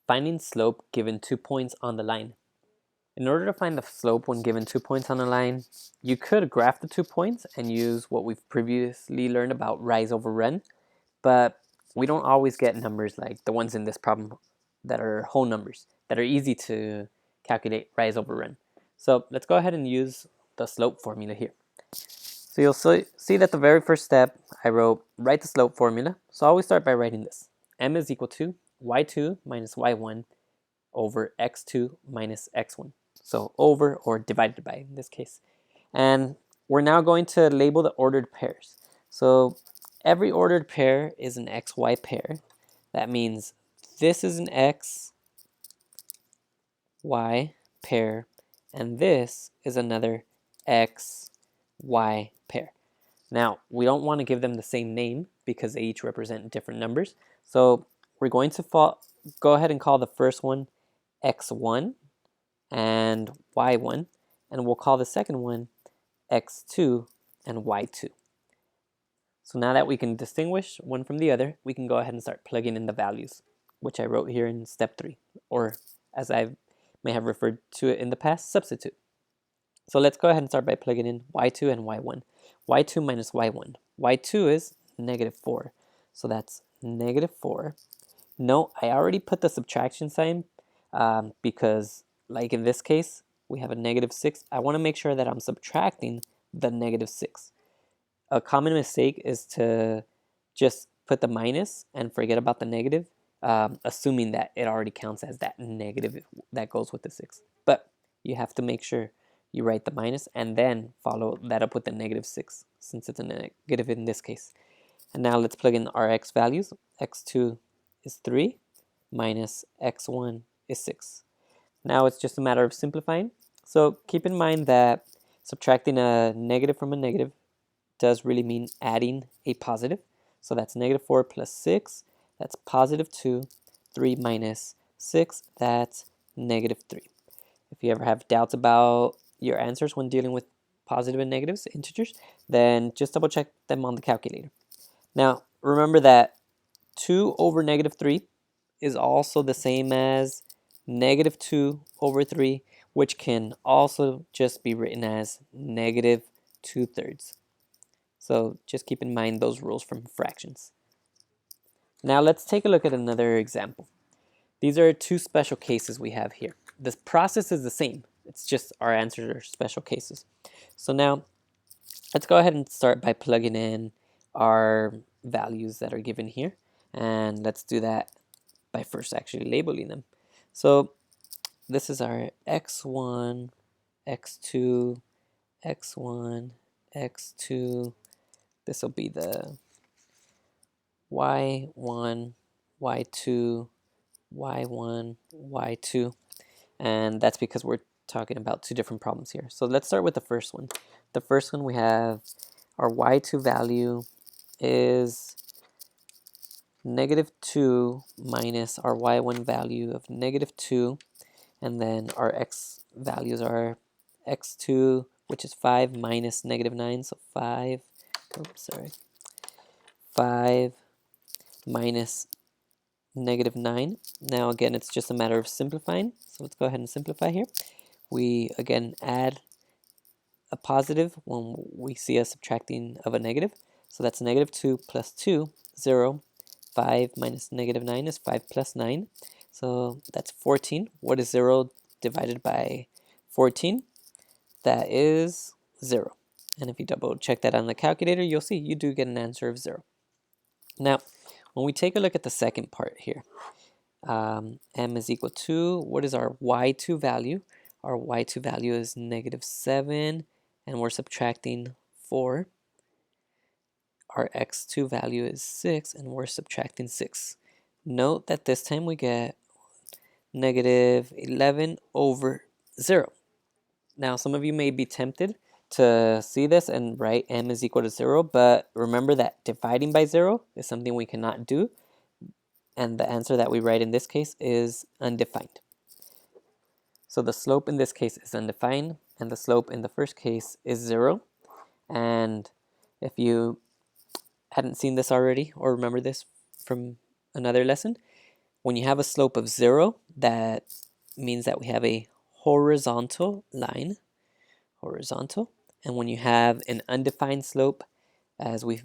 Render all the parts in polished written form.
finding slope given 2 points on the line. In order to find the slope when given 2 points on a line, you could graph the 2 points and use what we've previously learned about rise over run, but we don't always get numbers like the ones in this problem that are whole numbers, that are easy to calculate rise over run. So let's go ahead and use the slope formula here. So you'll see that the very first step, I wrote write the slope formula. So I always start by writing this. M is equal to y2 minus y1 over x2 minus x1. So over or divided by in this case. And we're now going to label the ordered pairs. So every ordered pair is an xy pair. That means this is an x, y pair, and this is another x, y pair. Now, we don't want to give them the same name because they each represent different numbers. So we're going to go ahead and call the first one x1 and y1, and we'll call the second one x2 and y2. So now that we can distinguish one from the other, we can go ahead and start plugging in the values, which I wrote here in step 3, or as I may have referred to it in the past, substitute. So let's go ahead and start by plugging in y2 and y1. y2 minus y1. y2 is negative 4, so that's negative 4. No, I already put the subtraction sign because, like in this case, we have a negative 6. I want to make sure that I'm subtracting the negative 6. A common mistake is to just put the minus and forget about the negative, assuming that it already counts as that negative that goes with the 6. But you have to make sure you write the minus and then follow that up with the negative 6, since it's a negative in this case. And now let's plug in our x values. x2 is 3 minus x1 is 6. Now it's just a matter of simplifying. So keep in mind that subtracting a negative from a negative does really mean adding a positive. So that's negative 4 plus 6, that's positive 2. 3 minus 6, that's negative 3. If you ever have doubts about your answers when dealing with positive and negatives, integers, then just double check them on the calculator. Now, remember that 2 over negative 3 is also the same as negative 2 over 3, which can also just be written as negative 2/3. So just keep in mind those rules from fractions. Now let's take a look at another example. These are two special cases we have here. This process is the same. It's just our answers are special cases. So now let's go ahead and start by plugging in our values that are given here. And let's do that by first actually labeling them. So this is our x1, x2, x1, x2. This will be the y1, y2, y1, y2. And that's because we're talking about two different problems here. So let's start with the first one. The first one, we have our y2 value is negative 2 minus our y1 value of negative 2. And then our x values are x2, which is 5 minus negative 9. So 5 minus negative 9. Now again, it's just a matter of simplifying. So let's go ahead and simplify here. We again add a positive when we see a subtracting of a negative. So that's negative 2 plus 2, 0. 5 minus negative 9 is 5 plus 9. So that's 14. What is 0 divided by 14? That is 0. And if you double check that on the calculator, you'll see you do get an answer of 0. Now, when we take a look at the second part here, m is equal to, what is our y2 value? Our y2 value is negative 7, and we're subtracting 4. Our x2 value is 6, and we're subtracting 6. Note that this time we get negative 11 over 0. Now, some of you may be tempted to see this and write m is equal to 0, but remember that dividing by 0 is something we cannot do, and the answer that we write in this case is undefined. So the slope in this case is undefined, and the slope in the first case is 0. And if you hadn't seen this already or remember this from another lesson, When you have a slope of 0, that means that we have a horizontal line, horizontal. And when you have an undefined slope, as we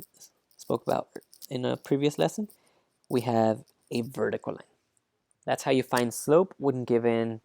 spoke about in a previous lesson, we have a vertical line. That's how you find slope when given